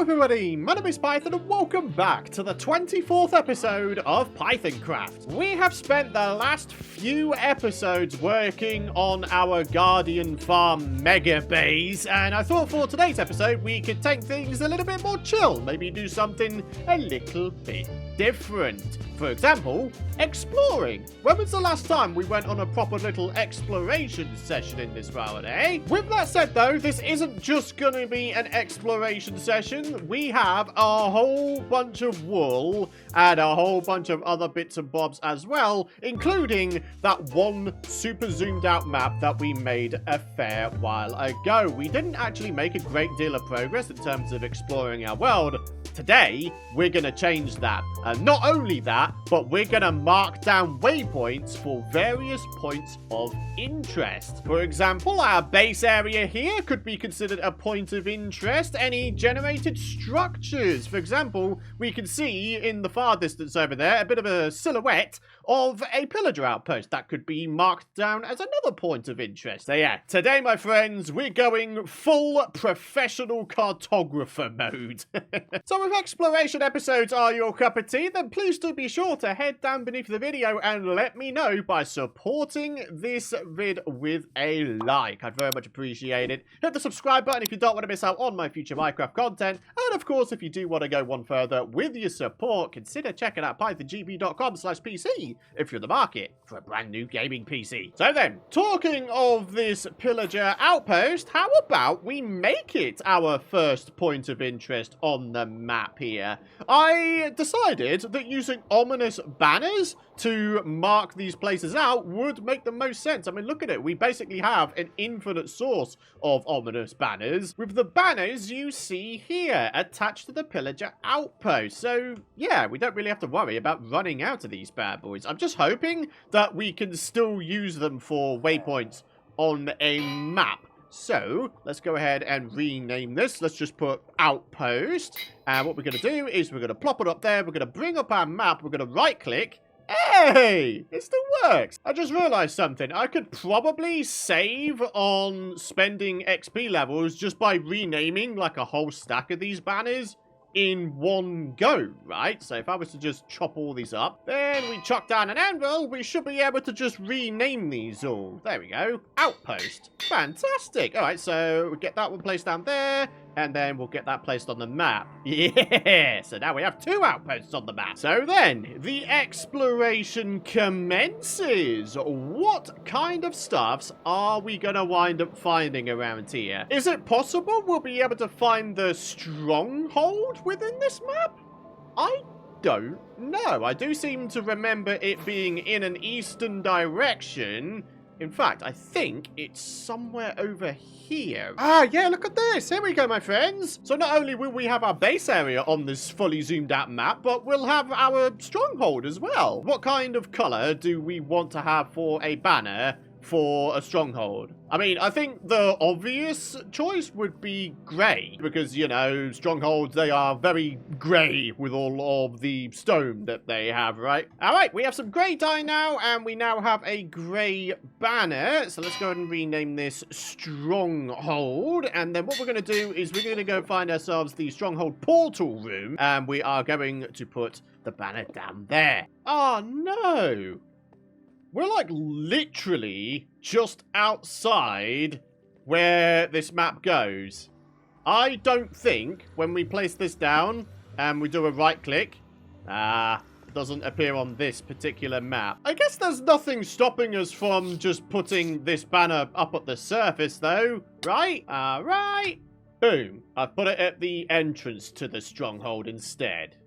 everybody, my name is Python and welcome back to the 24th episode of Pythoncraft. We have spent the last few episodes working on our Guardian Farm mega base, and I thought for today's episode we could take things a little bit more chill, maybe do something a little bit different. For example, exploring. When was the last time we went on a proper little exploration session in this world, eh? With that said though, this isn't just gonna be an exploration session. We have a whole bunch of wool and a whole bunch of other bits and bobs as well, including that one super zoomed out map that we made a fair while ago. We didn't actually make a great deal of progress in terms of exploring our world. Today, we're gonna change that. And not only that, but we're gonna mark down waypoints for various points of interest. For example, our base area here could be considered a point of interest. Any generated structures. For example, we can see in the far distance over there a bit of a silhouette of a pillager outpost that could be marked down as another point of interest. So yeah, today, my friends, we're going full professional cartographer mode. So if exploration episodes are your cup of tea, then please do be sure to head down beneath the video and let me know by supporting this vid with a like. I'd very much appreciate it. Hit the subscribe button if you don't want to miss out on my future Minecraft content. And of course, if you do want to go one further with your support, consider checking out pythongb.com/PC if you're in the market for a brand new gaming PC. So then, talking of this pillager outpost, how about we make it our first point of interest on the map here? I decided that using ominous banners to mark these places out would make the most sense. I mean, look at it. We basically have an infinite source of ominous banners, with the banners you see here attached to the pillager outpost. So yeah, we don't really have to worry about running out of these bad boys. I'm just hoping that we can still use them for waypoints on a map. So, let's go ahead and rename this. Let's just put outpost. And what we're going to do is we're going to plop it up there. We're going to bring up our map. We're going to right click. Hey, it still works. I just realized something. I could probably save on spending XP levels just by renaming like a whole stack of these banners in one go, right? So if I was to just chop all these up, then we chuck down an anvil, we should be able to just rename these all. There we go. Outpost. Fantastic. All right, so we get that one placed down there, and then we'll get that placed on the map. Yeah, so now we have 2 outposts on the map. So then, the exploration commences. What kind of stuffs are we going to wind up finding around here? Is it possible we'll be able to find the stronghold within this map? I don't know. I do seem to remember it being in an eastern direction. In fact, I think it's somewhere over here. Ah, yeah, look at this. Here we go, my friends. So not only will we have our base area on this fully zoomed out map, but we'll have our stronghold as well. What kind of color do we want to have for a banner for a stronghold? I mean, I think the obvious choice would be grey, because, you know, strongholds, they are very grey with all of the stone that they have, right? All right, we have some grey dye now, and we now have a grey banner. So let's go ahead and rename this stronghold. And then what we're going to do is we're going to go find ourselves the stronghold portal room, and we are going to put the banner down there. Oh, no. We're like literally just outside where this map goes. I don't think when we place this down and we do a right click, it doesn't appear on this particular map. I guess there's nothing stopping us from just putting this banner up at the surface though, right? Alright. Boom. I've put it at the entrance to the stronghold instead.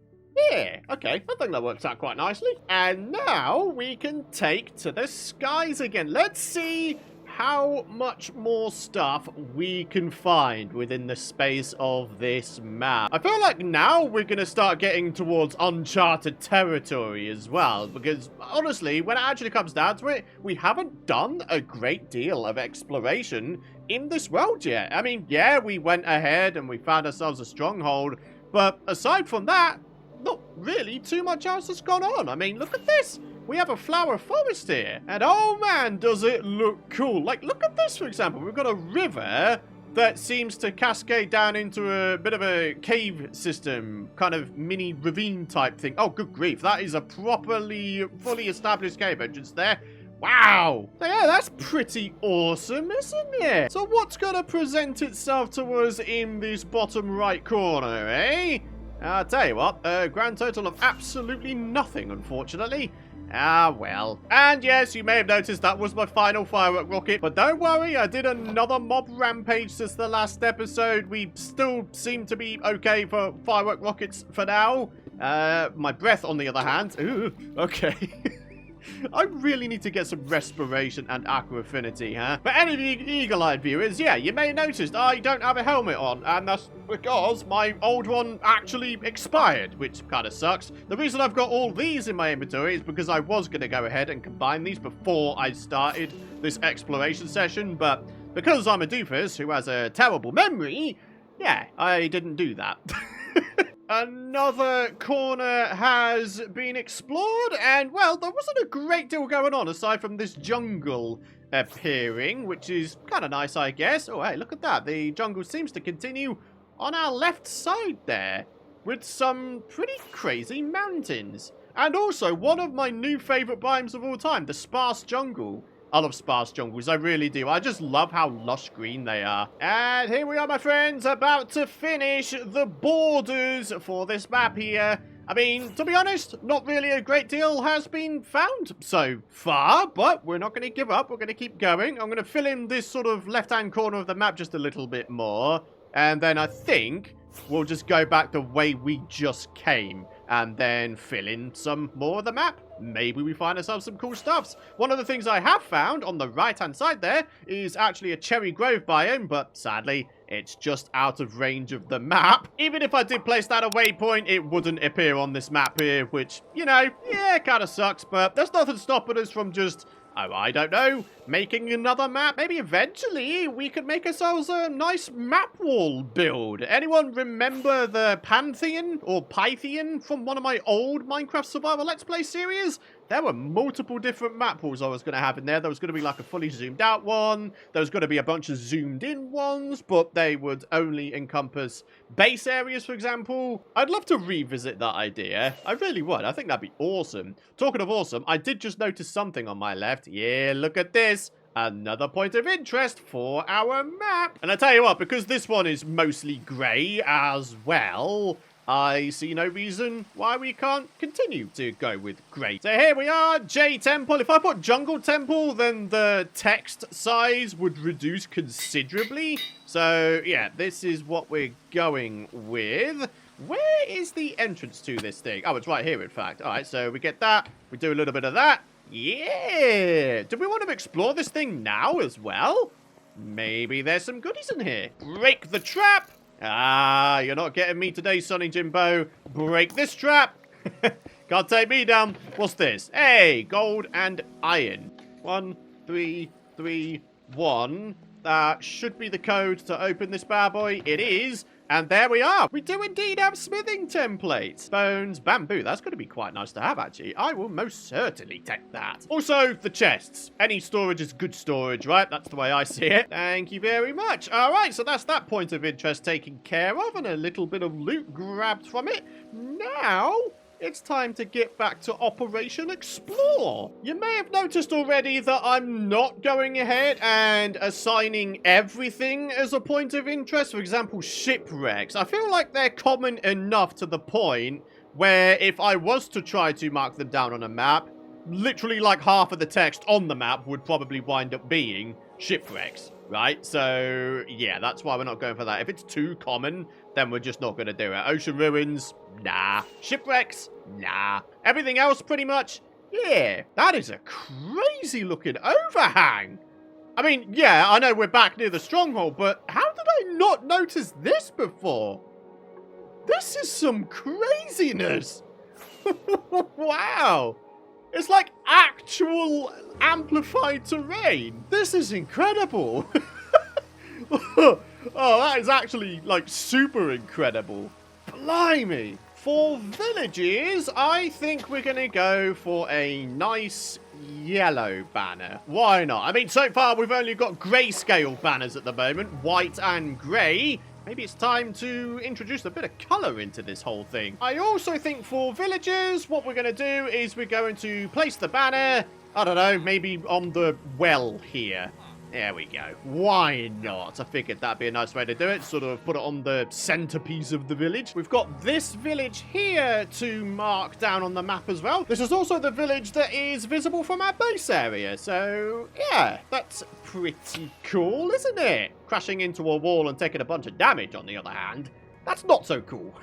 Yeah, okay, I think that works out quite nicely. And now we can take to the skies again. Let's see how much more stuff we can find within the space of this map. I feel like now we're going to start getting towards uncharted territory as well, because honestly, when it actually comes down to it, we haven't done a great deal of exploration in this world yet. I mean, yeah, we went ahead and we found ourselves a stronghold, but aside from that, not really too much else has gone on. I mean, look at this. We have a flower forest here. And oh man, does it look cool. Like, look at this, for example. We've got a river that seems to cascade down into a bit of a cave system, kind of mini ravine type thing. Oh, good grief. That is a properly, fully established cave entrance there. Wow. So yeah, that's pretty awesome, isn't it? So what's going to present itself to us in this bottom right corner, eh? I'll tell you what, a grand total of absolutely nothing, unfortunately. Ah, well. And yes, you may have noticed that was my final firework rocket. But don't worry, I did another mob rampage since the last episode. We still seem to be okay for firework rockets for now. My breath, on the other hand. Ooh, okay. I really need to get some respiration and aqua affinity, huh? For any of you eagle-eyed viewers, yeah, you may have noticed I don't have a helmet on, and that's because my old one actually expired, which kind of sucks. The reason I've got all these in my inventory is because I was going to go ahead and combine these before I started this exploration session, but because I'm a doofus who has a terrible memory, yeah, I didn't do that. Another corner has been explored, and, well, there wasn't a great deal going on aside from this jungle appearing, which is kind of nice, I guess. Oh, hey, look at that. The jungle seems to continue on our left side there, with some pretty crazy mountains. And also, one of my new favourite biomes of all time, the sparse jungle. I love sparse jungles, I really do. I just love how lush green they are. And here we are, my friends, about to finish the borders for this map here. I mean, to be honest, not really a great deal has been found so far, but we're not going to give up. We're going to keep going. I'm going to fill in this sort of left-hand corner of the map just a little bit more. And then I think we'll just go back the way we just came and then fill in some more of the map. Maybe we find ourselves some cool stuffs. One of the things I have found on the right-hand side there is actually a cherry grove biome, but sadly, it's just out of range of the map. Even if I did place that a waypoint, it wouldn't appear on this map here, which, you know, yeah, kind of sucks, but there's nothing stopping us from just, oh, I don't know, making another map. Maybe eventually we could make ourselves a nice map wall build. Anyone remember the Pantheon or Pythian from one of my old Minecraft Survival Let's Play series? There were multiple different map walls I was going to have in there. There was going to be like a fully zoomed out one. There was going to be a bunch of zoomed in ones, but they would only encompass base areas, for example. I'd love to revisit that idea. I really would. I think that'd be awesome. Talking of awesome, I did just notice something on my left. Yeah, look at this. Another point of interest for our map. And I tell you what, because this one is mostly grey as well, I see no reason why we can't continue to go with grey. So here we are, J Temple. If I put Jungle Temple, then the text size would reduce considerably. So yeah, this is what we're going with. Where is the entrance to this thing? Oh, it's right here, in fact. All right, so we get that. We do a little bit of that. Yeah! Do we want to explore this thing now as well? Maybe there's some goodies in here. Break the trap! Ah, you're not getting me today, Sonny Jimbo. Break this trap! Can't take me down. What's this? Hey, gold and iron. 1, 3, 3, 1. That should be the code to open this bad boy. It is. And there we are. We do indeed have smithing templates. Bones, bamboo. That's going to be quite nice to have, actually. I will most certainly take that. Also, the chests. Any storage is good storage, right? That's the way I see it. Thank you very much. All right, so that's that point of interest taken care of and a little bit of loot grabbed from it. Now, it's time to get back to Operation Explore. You may have noticed already that I'm not going ahead and assigning everything as a point of interest. For example, shipwrecks. I feel like they're common enough to the point where if I was to try to mark them down on a map, literally like half of the text on the map would probably wind up being shipwrecks, right? So, yeah, that's why we're not going for that. If it's too common, then we're just not going to do it. Ocean ruins, nah. Shipwrecks, nah. Everything else, pretty much, yeah. That is a crazy looking overhang. I mean, yeah, I know we're back near the stronghold, but how did I not notice this before? This is some craziness. Wow. It's like actual amplified terrain. This is incredible. Oh, that is actually, like, super incredible. Blimey. For villages, I think we're going to go for a nice yellow banner. Why not? I mean, so far we've only got grayscale banners at the moment, white and grey. Maybe it's time to introduce a bit of colour into this whole thing. I also think for villagers, what we're going to do is we're going to place the banner, I don't know, maybe on the well here. There we go. Why not? I figured that'd be a nice way to do it. Sort of put it on the centerpiece of the village. We've got this village here to mark down on the map as well. This is also the village that is visible from our base area. So, yeah, that's pretty cool, isn't it? Crashing into a wall and taking a bunch of damage, on the other hand, that's not so cool.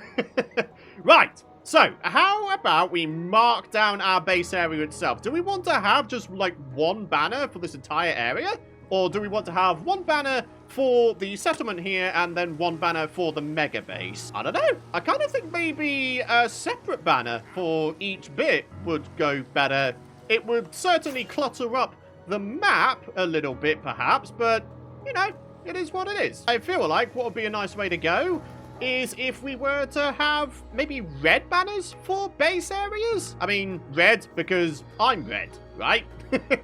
Right. So, how about we mark down our base area itself? Do we want to have just, like, one banner for this entire area? Or do we want to have one banner for the settlement here and then one banner for the mega base? I don't know. I kind of think maybe a separate banner for each bit would go better. It would certainly clutter up the map a little bit, perhaps, but, you know, it is what it is. I feel like what would be a nice way to go is if we were to have maybe red banners for base areas. I mean, red because I'm red, right?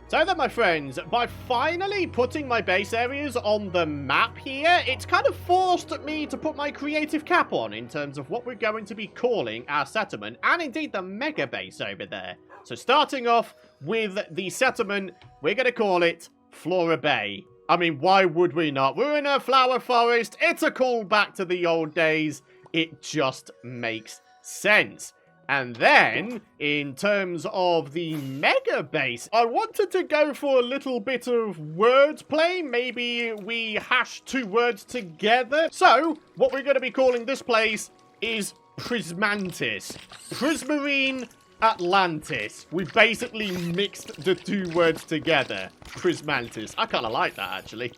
So then, my friends, by finally putting my base areas on the map here, it's kind of forced me to put my creative cap on in terms of what we're going to be calling our settlement, and indeed the mega base over there. So starting off with the settlement, we're going to call it Flora Bay. I mean, why would we not? We're in a flower forest. It's a callback to the old days. It just makes sense. And then, in terms of the mega base, I wanted to go for a little bit of wordplay. Maybe we hash two words together. So, what we're going to be calling this place is Prismantis. Prismarine Atlantis. We basically mixed the two words together. Prismantis. I kind of like that, actually.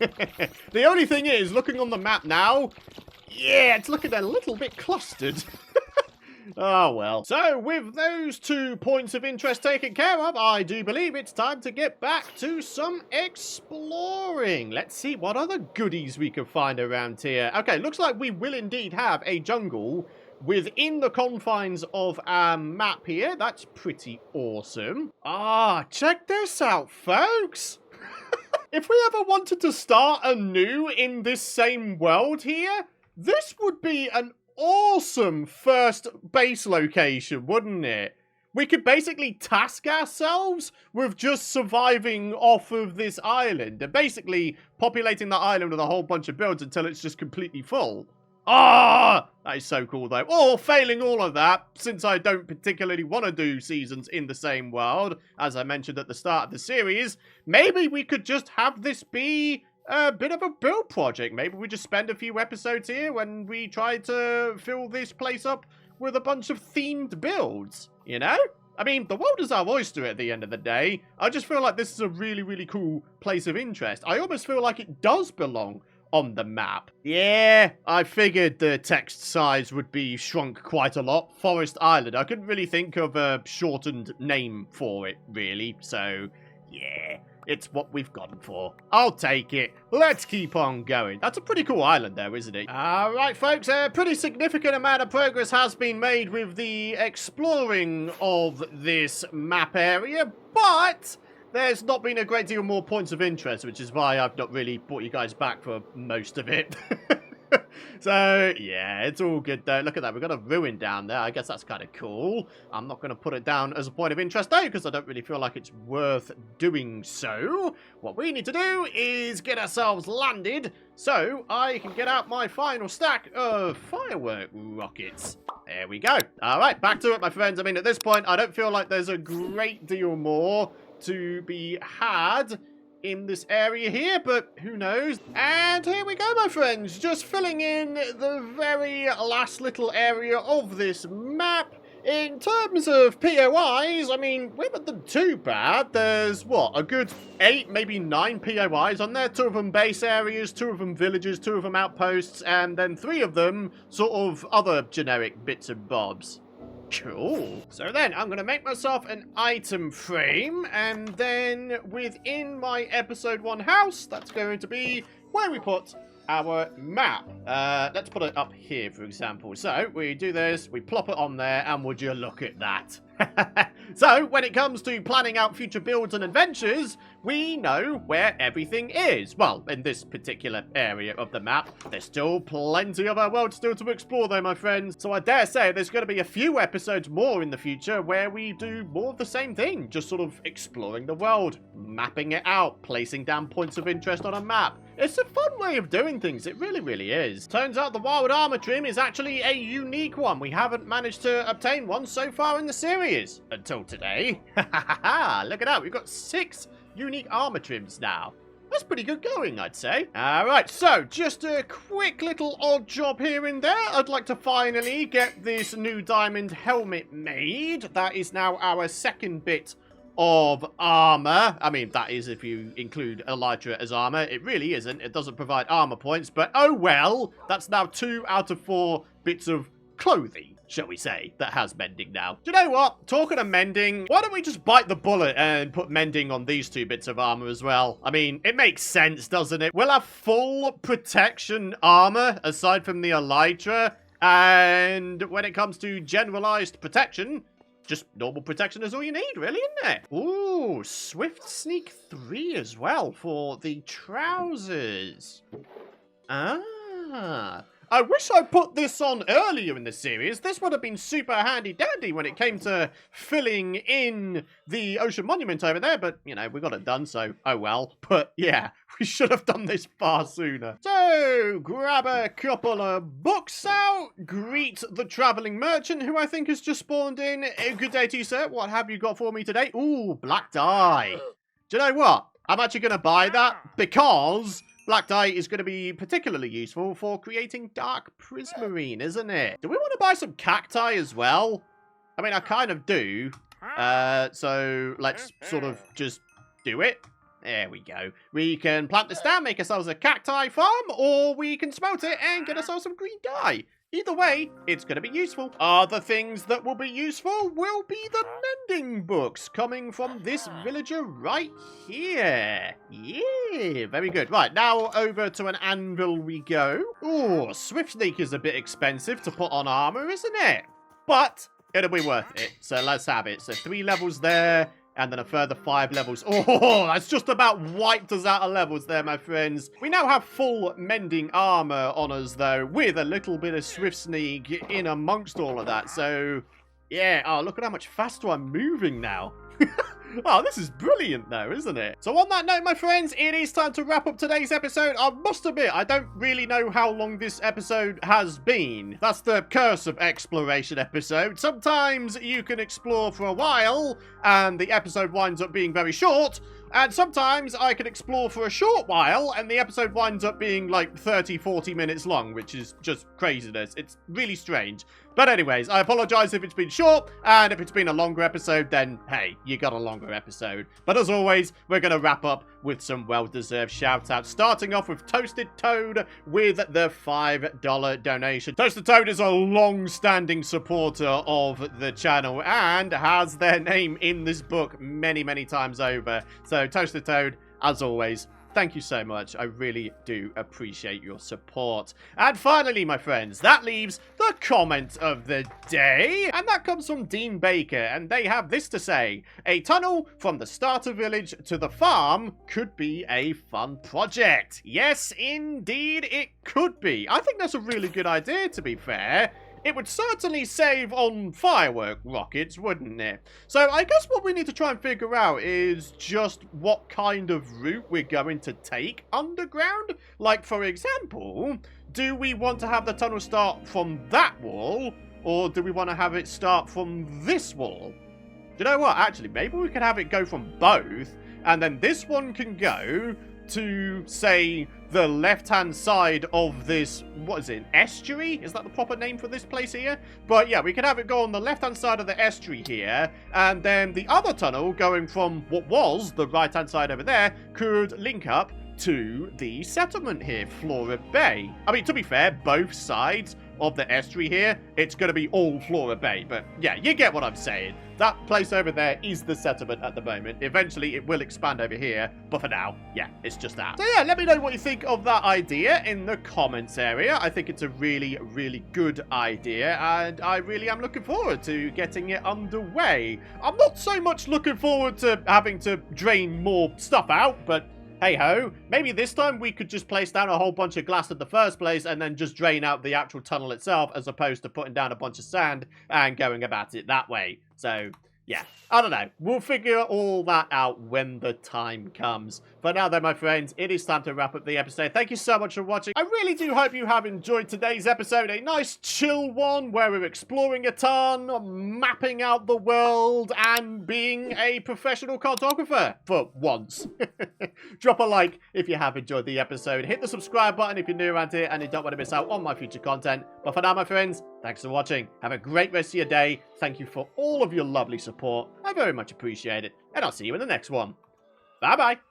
The only thing is, looking on the map now, yeah, it's looking a little bit clustered. Oh, well. So, with those 2 points of interest taken care of, I do believe it's time to get back to some exploring. Let's see what other goodies we can find around here. Okay, looks like we will indeed have a jungle within the confines of our map here. That's pretty awesome. Ah, check this out, folks. If we ever wanted to start anew in this same world here, this would be an awesome first base location, wouldn't it? We could basically task ourselves with just surviving off of this island and basically populating the island with a whole bunch of builds until it's just completely full. Ah, that is so cool though. Or failing all of that, since I don't particularly want to do seasons in the same world, as I mentioned at the start of the series, maybe we could just have this be a bit of a build project. Maybe we just spend a few episodes here when we try to fill this place up with a bunch of themed builds, you know? I mean, the world is our oyster at the end of the day. I just feel like this is a really, really cool place of interest. I almost feel like it does belong on the map. Yeah, I figured the text size would be shrunk quite a lot. Forest Island. I couldn't really think of a shortened name for it, really. So, yeah. It's what we've gone for. I'll take it. Let's keep on going. That's a pretty cool island there, isn't it? All right, folks. A pretty significant amount of progress has been made with the exploring of this map area, but there's not been a great deal more points of interest, which is why I've not really brought you guys back for most of it. So, yeah, it's all good, though. Look at that. We've got a ruin down there. I guess that's kind of cool. I'm not going to put it down as a point of interest, though, because I don't really feel like it's worth doing so. What we need to do is get ourselves landed so I can get out my final stack of firework rockets. There we go. All right, back to it, my friends. I mean, at this point, I don't feel like there's a great deal more to be had in this area here, but who knows? And here we go, my friends, just filling in the very last little area of this map. In terms of POIs, I mean, we haven't done too bad. There's, what, a good 8, maybe 9 POIs on there. 2 of them base areas, 2 of them villages, 2 of them outposts, and then 3 of them sort of other generic bits and bobs. Cool. So then, I'm going to make myself an item frame, and then within my episode 1 house, that's going to be where we put our map. Let's put it up here, for example. So we do this, we plop it on there, and would you look at that? So when it comes to planning out future builds and adventures, we know where everything is. Well, in this particular area of the map, there's still plenty of our world still to explore though, my friends. So I dare say there's going to be a few episodes more in the future where we do more of the same thing, just sort of exploring the world, mapping it out, placing down points of interest on a map. It's a fun way of doing things, it really, really is. Turns out the wild armor trim is actually a unique one. We haven't managed to obtain one so far in the series. Until today. Look at that, we've got 6 unique armor trims now. That's pretty good going, I'd say. Alright, so just a quick little odd job here and there. I'd like to finally get this new diamond helmet made. That is now our second bit of armor. I mean, that is if you include elytra as armor. It really isn't. It doesn't provide armor points, but oh well. That's now 2 out of 4 bits of clothing, shall we say, that has mending now. Do you know what? Talking of mending, why don't we just bite the bullet and put mending on these 2 bits of armor as well? I mean, it makes sense, doesn't it? We'll have full protection armor aside from the elytra, and when it comes to generalized protection, just normal protection is all you need, really, isn't it? Ooh, Swift Sneak 3 as well for the trousers. Ah. I wish I put this on earlier in the series. This would have been super handy dandy when it came to filling in the ocean monument over there, but, you know, we got it done, so oh well. But, yeah, we should have done this far sooner. So, grab a couple of books out, greet the traveling merchant, who I think has just spawned in. Good day to you, sir. What have you got for me today? Ooh, black dye. Do you know what? I'm actually going to buy that because black dye is going to be particularly useful for creating dark prismarine, isn't it? Do we want to buy some cacti as well? I mean, I kind of do. So let's sort of just do it. There we go. We can plant this down, make ourselves a cacti farm, or we can smelt it and get ourselves some green dye. Either way, it's going to be useful. Other things that will be useful will be the mending books coming from this villager right here. Yeah, very good. Right, now over to an anvil we go. Ooh, Swift Sneak is a bit expensive to put on armor, isn't it? But it'll be worth it. So let's have it. So 3 levels there. And then a further 5 levels. Oh, that's just about wiped us out of levels there, my friends. We now have full mending armor on us, though, with a little bit of Swift Sneak in amongst all of that. So, yeah. Oh, look at how much faster I'm moving now. Oh, this is brilliant, though, isn't it? So on that note, my friends, it is time to wrap up today's episode. I must admit, I don't really know how long this episode has been. That's the curse of exploration episode. Sometimes you can explore for a while, and the episode winds up being very short. And sometimes I can explore for a short while, and the episode winds up being like 30, 40 minutes long, which is just craziness. It's really strange. But anyways, I apologize if it's been short, and if it's been a longer episode, then hey, you got a longer episode. But as always, we're going to wrap up with some well-deserved shout-outs, starting off with Toasted Toad with the $5 donation. Toasted Toad is a long-standing supporter of the channel and has their name in this book many, many times over. So Toasted Toad, as always, thank you so much. I really do appreciate your support. And finally, my friends, that leaves the comment of the day. And that comes from Dean Baker. And they have this to say: a tunnel from the starter village to the farm could be a fun project. Yes, indeed, it could be. I think that's a really good idea, to be fair. It would certainly save on firework rockets, wouldn't it? So I guess what we need to try and figure out is just what kind of route we're going to take underground. Like, for example, do we want to have the tunnel start from that wall, or do we want to have it start from this wall? Do you know what? Actually, maybe we could have it go from both, and then this one can go to, say, the left-hand side of this, what is it, estuary? Is that the proper name for this place here? But yeah, we could have it go on the left-hand side of the estuary here, and then the other tunnel going from what was the right-hand side over there could link up to the settlement here, Flora Bay. I mean, to be fair, both sides of the estuary here, it's going to be all Flora Bay. But yeah, you get what I'm saying. That place over there is the settlement at the moment. Eventually, it will expand over here. But for now, yeah, it's just that. So yeah, let me know what you think of that idea in the comments area. I think it's a really, really good idea. And I really am looking forward to getting it underway. I'm not so much looking forward to having to drain more stuff out, but hey-ho, maybe this time we could just place down a whole bunch of glass in the first place and then just drain out the actual tunnel itself as opposed to putting down a bunch of sand and going about it that way. So, yeah, I don't know. We'll figure all that out when the time comes. For now, though, my friends, it is time to wrap up the episode. Thank you so much for watching. I really do hope you have enjoyed today's episode. A nice, chill one where we're exploring a ton, mapping out the world, and being a professional cartographer for once. Drop a like if you have enjoyed the episode. Hit the subscribe button if you're new around here and you don't want to miss out on my future content. But for now, my friends, thanks for watching. Have a great rest of your day. Thank you for all of your lovely support. I very much appreciate it. And I'll see you in the next one. Bye-bye.